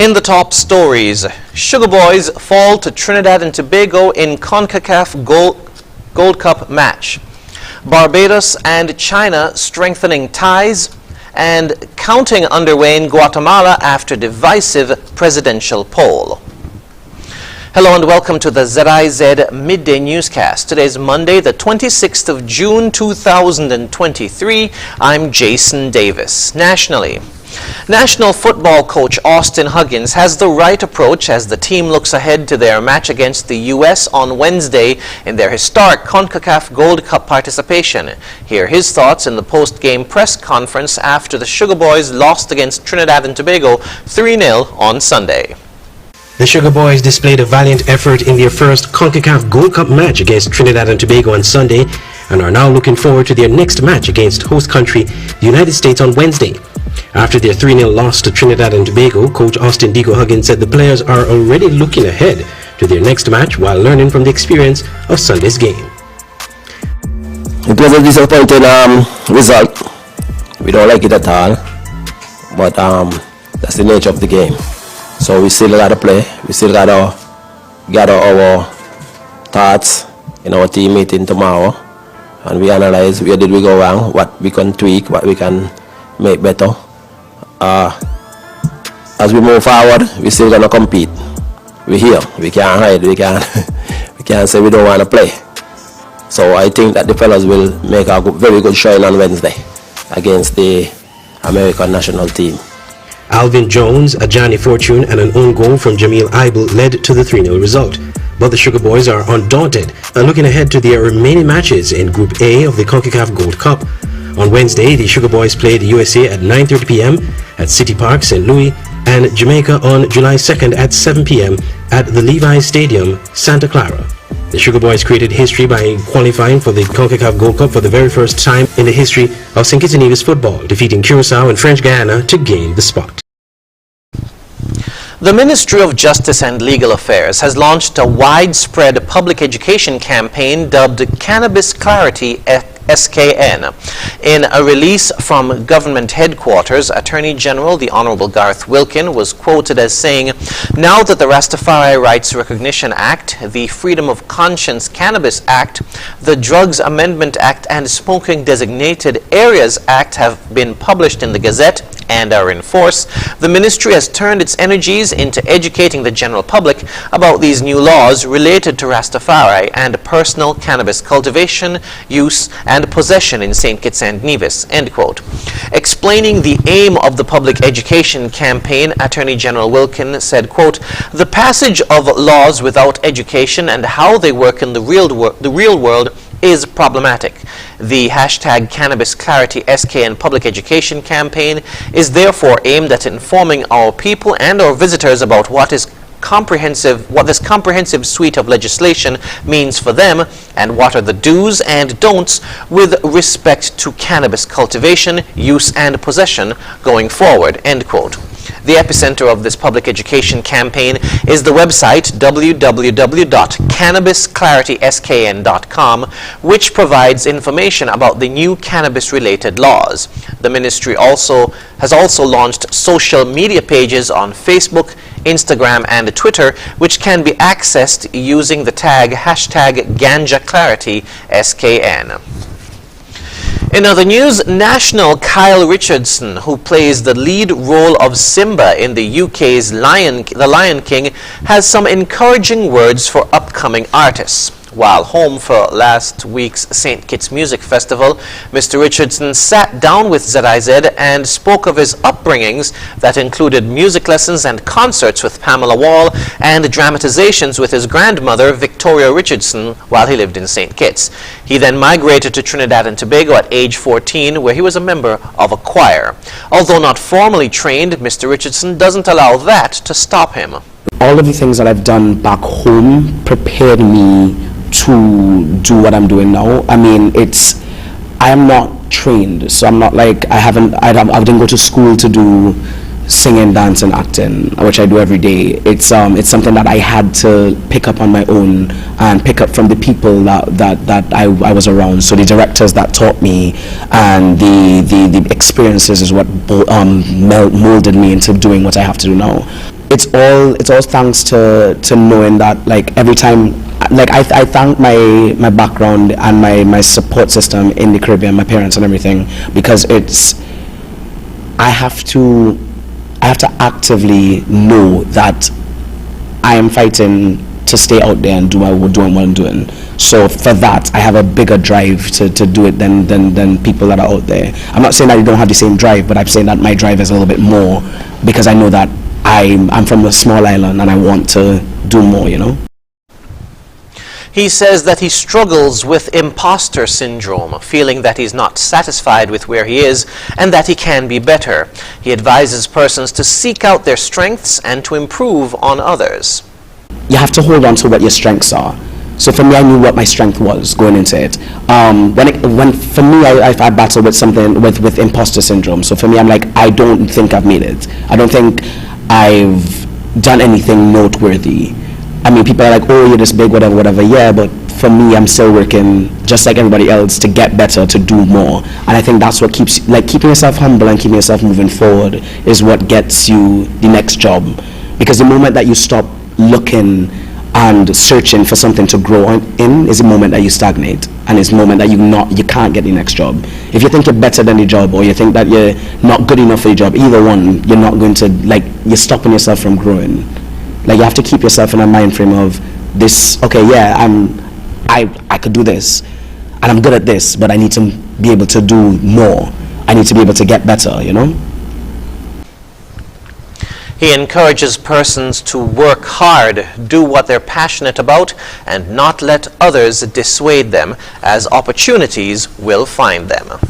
In the top stories, Sugar Boys fall to Trinidad and Tobago in CONCACAF Gold Cup match. Barbados and China strengthening ties, and counting underway in Guatemala after divisive presidential poll. Hello and welcome to the ZIZ Midday Newscast. Today is Monday, the 26th of June, 2023. I'm Jason Davis. Nationally, National football coach Austin Huggins has the right approach as the team looks ahead to their match against the U.S. on Wednesday in their historic CONCACAF Gold Cup participation. Hear his thoughts in the post-game press conference after the Sugar Boys lost against Trinidad and Tobago 3-0 on Sunday. The Sugar Boys displayed a valiant effort in their first CONCACAF Gold Cup match against Trinidad and Tobago on Sunday and are now looking forward to their next match against host country, the United States, on Wednesday. After their 3-0 loss to Trinidad and Tobago, Coach Austin Huggins said the players are already looking ahead to their next match while learning from the experience of Sunday's game. It was a disappointing result. We don't like it at all, but that's the nature of the game. So we still got to play. We still got to gather our thoughts in our team meeting tomorrow, and we analyze where did we go wrong, what we can tweak, what we can make better. As we move forward, we're still gonna compete. We're here. We can't hide. We can't say we don't want to play. So I think that the fellas will make a very good showing on Wednesday against the American national team. Alvin Jones, a Johnny Fortune, and an own goal from Jamil Aibel led to the 3-0 result. But the Sugar Boys are undaunted and looking ahead to their remaining matches in Group A of the CONCACAF Gold Cup. On Wednesday, the Sugar Boys play the USA at 9:30 p.m. at City Park, St. Louis, and Jamaica on July 2nd at 7 p.m. at the Levi's Stadium, Santa Clara. The Sugar Boys created history by qualifying for the CONCACAF Gold Cup for the very first time in the history of St. Kitts and Nevis football, defeating Curaçao and French Guiana to gain the spot. The Ministry of Justice and Legal Affairs has launched a widespread public education campaign dubbed Cannabis Clarity SKN. In a release from government headquarters, Attorney General the Honorable Garth Wilkin was quoted as saying, "Now that the Rastafari Rights Recognition Act, the Freedom of Conscience Cannabis Act, the Drugs Amendment Act, and Smoking Designated Areas Act have been published in the Gazette and are in force, the ministry has turned its energies into educating the general public about these new laws related to Rastafari and personal cannabis cultivation, use, and possession in St. Kitts and Nevis," end quote. Explaining the aim of the public education campaign, Attorney General Wilkin said, quote, "The passage of laws without education and how they work in the real world is problematic. The hashtag Cannabis Clarity SKN public education campaign is therefore aimed at informing our people and our visitors about what this comprehensive suite of legislation means for them and what are the do's and don'ts with respect to cannabis cultivation, use, and possession going forward," end quote. The epicenter of this public education campaign is the website www.cannabisclarityskn.com, which provides information about the new cannabis-related laws. The ministry has also launched social media pages on Facebook, Instagram, and Twitter, which can be accessed using the tag hashtag GanjaClaritySKN. In other news, national Kyle Richardson, who plays the lead role of Simba in the UK's The Lion King, has some encouraging words for upcoming artists. While home for last week's St. Kitts Music Festival, Mr. Richardson sat down with ZIZ and spoke of his upbringings that included music lessons and concerts with Pamela Wall and dramatizations with his grandmother, Victoria Richardson, while he lived in St. Kitts. He then migrated to Trinidad and Tobago at age 14, where he was a member of a choir. Although not formally trained, Mr. Richardson doesn't allow that to stop him. All of the things that I've done back home prepared me to do what I'm doing now. I mean, I am not trained, so I'm not like I didn't go to school to do singing, dancing, acting, which I do every day. It's something that I had to pick up on my own and pick up from the people that I was around. So the directors that taught me and the experiences is what molded me into doing what I have to do now. it's all thanks to knowing that, like, every time, like, I thank my background and my support system in the Caribbean, my parents and everything, because I have to actively know that I am fighting to stay out there and do what I'm doing. So for that, I have a bigger drive to do it than people that are out there. I'm not saying that you don't have the same drive, but I'm saying that my drive is a little bit more, because I know that I'm from a small island and I want to do more, you know. He says that he struggles with imposter syndrome, feeling that he's not satisfied with where he is and that he can be better. He advises persons to seek out their strengths and to improve on others. You have to hold on to what your strengths are. So for me, I knew what my strength was going into it. For me, I battle with something with imposter syndrome. So for me, I'm like, I don't think I've made it. I don't think I've done anything noteworthy. I mean, people are like, oh, you're this big, whatever. Yeah, but for me, I'm still working just like everybody else to get better, to do more. And I think that's what keeps, like, keeping yourself humble and keeping yourself moving forward is what gets you the next job. Because the moment that you stop looking and searching for something to grow in is the moment that you stagnate, and it's the moment that you can't get the next job. If you think you're better than the job, or you think that you're not good enough for the job, either one, you're not going to, like, you're stopping yourself from growing. Like, you have to keep yourself in a mind frame of this, okay, yeah, I could do this, and I'm good at this, but I need to be able to do more. I need to be able to get better, you know? He encourages persons to work hard, do what they're passionate about, and not let others dissuade them, as opportunities will find them.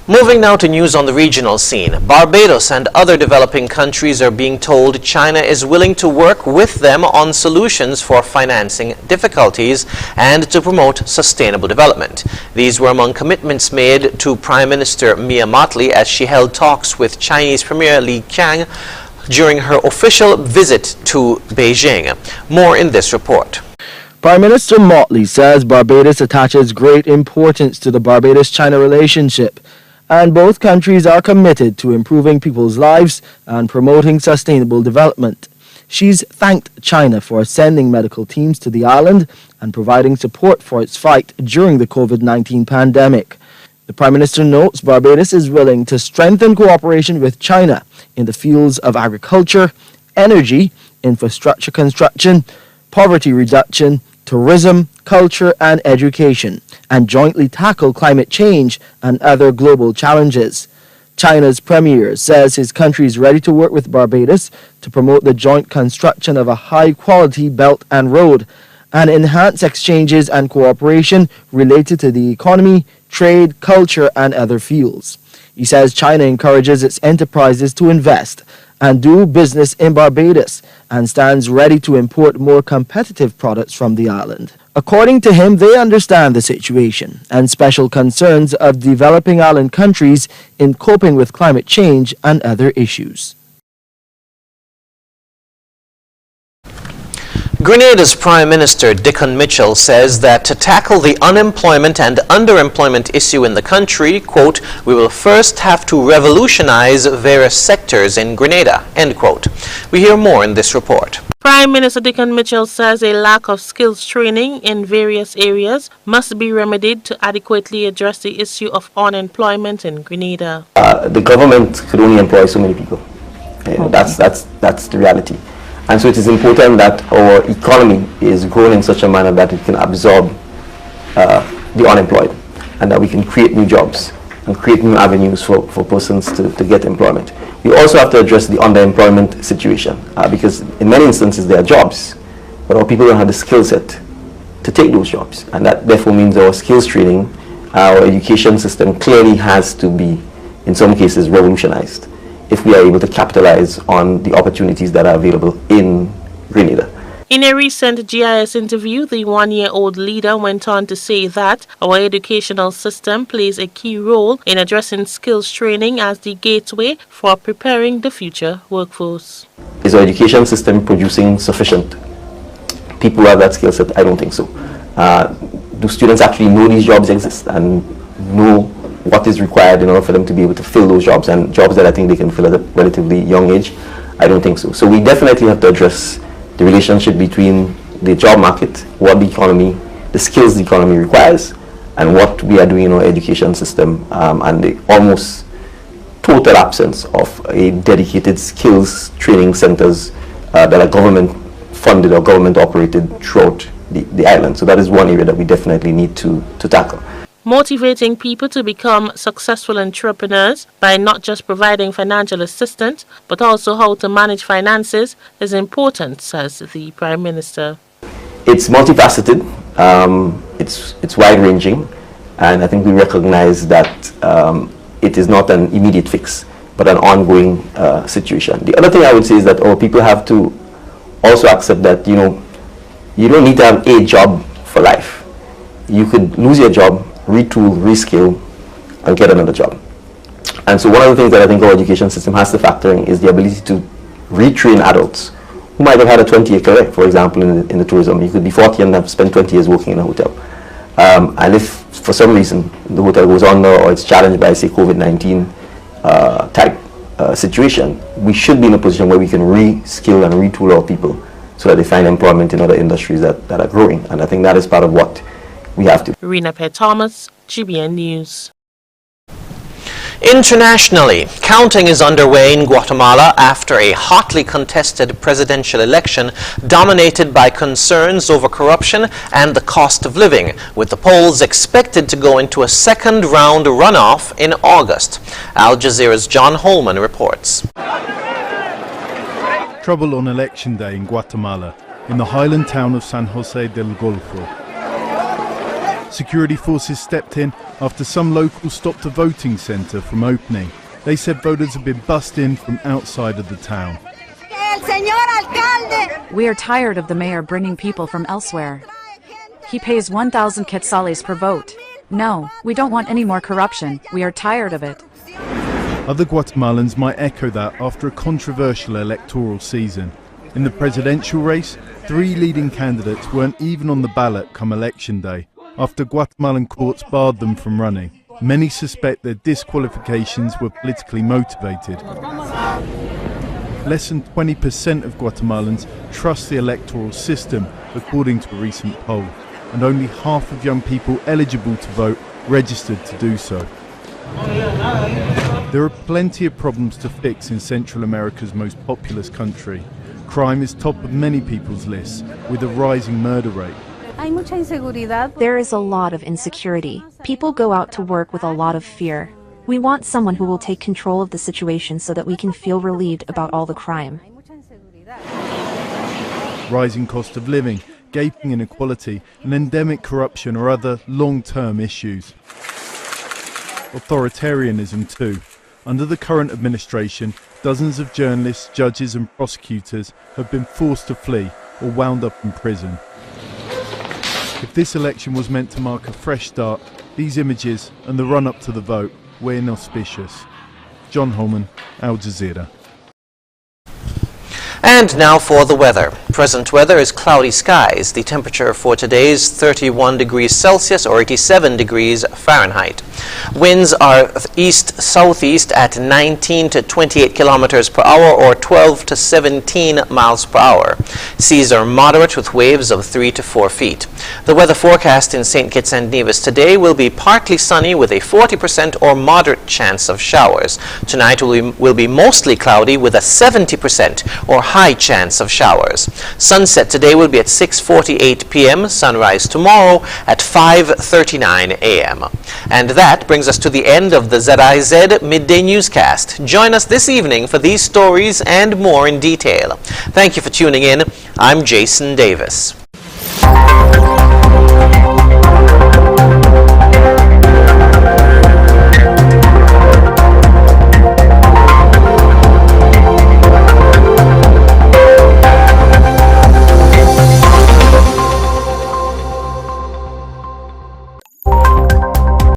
Moving now to news on the regional scene. Barbados and other developing countries are being told China is willing to work with them on solutions for financing difficulties and to promote sustainable development. These were among commitments made to Prime Minister Mia Mottley as she held talks with Chinese Premier Li Qiang during her official visit to Beijing. More in this report. Prime Minister Mottley says Barbados attaches great importance to the Barbados-China relationship, and both countries are committed to improving people's lives and promoting sustainable development. She's thanked China for sending medical teams to the island and providing support for its fight during the COVID-19 pandemic. The Prime Minister notes Barbados is willing to strengthen cooperation with China in the fields of agriculture, energy, infrastructure construction, poverty reduction, tourism, culture and education, and jointly tackle climate change and other global challenges. China's premier says his country is ready to work with Barbados to promote the joint construction of a high-quality belt and road and enhance exchanges and cooperation related to the economy, trade, culture and other fields. He says China encourages its enterprises to invest and do business in Barbados and stands ready to import more competitive products from the island. According to him, they understand the situation and special concerns of developing island countries in coping with climate change and other issues. Grenada's Prime Minister Dickon Mitchell says that to tackle the unemployment and underemployment issue in the country, quote, we will first have to revolutionize various sectors in Grenada, end quote. We hear more in this report. Prime Minister Dickon Mitchell says a lack of skills training in various areas must be remedied to adequately address the issue of unemployment in Grenada. The government could only employ so many people. That's the reality. And so it is important that our economy is grown in such a manner that it can absorb the unemployed and that we can create new jobs and create new avenues for persons to get employment. We also have to address the underemployment situation because in many instances there are jobs, but our people don't have the skill set to take those jobs. And that therefore means our skills training, our education system clearly has to be, in some cases, revolutionized if we are able to capitalize on the opportunities that are available in Grenada. In a recent GIS interview, the one-year-old leader went on to say that our educational system plays a key role in addressing skills training as the gateway for preparing the future workforce. Is our education system producing sufficient people who have that skill set? I don't think so. Do students actually know these jobs exist and know what is required in order for them to be able to fill those jobs, and jobs that I think they can fill at a relatively young age? I don't think so. So we definitely have to address the relationship between the job market, what the economy, the skills the economy requires, and what we are doing in our education system, and the almost total absence of a dedicated skills training centers that are government funded or government operated throughout the island. So that is one area that we definitely need to tackle. Motivating people to become successful entrepreneurs by not just providing financial assistance, but also how to manage finances is important, says the Prime Minister. It's multifaceted, it's wide-ranging, and I think we recognize that it is not an immediate fix, but an ongoing situation. The other thing I would say is that our people have to also accept that, you don't need to have a job for life. You could lose your job, retool, reskill, and get another job. And so one of the things that I think our education system has to factor in is the ability to retrain adults who might have had a 20-year career, for example, in the tourism. You could be 40 and have spent 20 years working in a hotel. And if for some reason the hotel goes under or it's challenged by, say, COVID-19 type situation, we should be in a position where we can reskill and retool our people so that they find employment in other industries that are growing. And I think that is part of what we have to. Rena Thomas, GBN News. Internationally, counting is underway in Guatemala after a hotly contested presidential election dominated by concerns over corruption and the cost of living, with the polls expected to go into a second-round runoff in August. Al Jazeera's John Holman reports. Trouble on election day in Guatemala, in the highland town of San Jose del Golfo. Security forces stepped in after some locals stopped a voting centre from opening. They said voters had been bussed in from outside of the town. We are tired of the mayor bringing people from elsewhere. He pays 1,000 quetzales per vote. No, we don't want any more corruption. We are tired of it. Other Guatemalans might echo that after a controversial electoral season. In the presidential race, 3 leading candidates weren't even on the ballot come election day, after Guatemalan courts barred them from running. Many suspect their disqualifications were politically motivated. Less than 20% of Guatemalans trust the electoral system, according to a recent poll, and only half of young people eligible to vote registered to do so. There are plenty of problems to fix in Central America's most populous country. Crime is top of many people's lists, with a rising murder rate. There is a lot of insecurity. People go out to work with a lot of fear. We want someone who will take control of the situation so that we can feel relieved about all the crime. Rising cost of living, gaping inequality, and endemic corruption are other long-term issues. Authoritarianism too. Under the current administration, dozens of journalists, judges and prosecutors have been forced to flee or wound up in prison. If this election was meant to mark a fresh start, these images and the run-up to the vote were inauspicious. John Holman, Al Jazeera. And now for the weather. Present weather is cloudy skies. The temperature for today is 31 degrees Celsius or 87 degrees Fahrenheit. Winds are east-southeast at 19 to 28 kilometers per hour or 12 to 17 miles per hour. Seas are moderate with waves of 3 to 4 feet. The weather forecast in St. Kitts and Nevis today will be partly sunny with a 40% or moderate chance of showers. Tonight will be mostly cloudy with a 70% or high chance of showers. Sunset today will be at 6:48 p.m., sunrise tomorrow at 5:39 a.m. And that brings us to the end of the ZIZ Midday Newscast. Join us this evening for these stories and more in detail. Thank you for tuning in. I'm Jason Davis.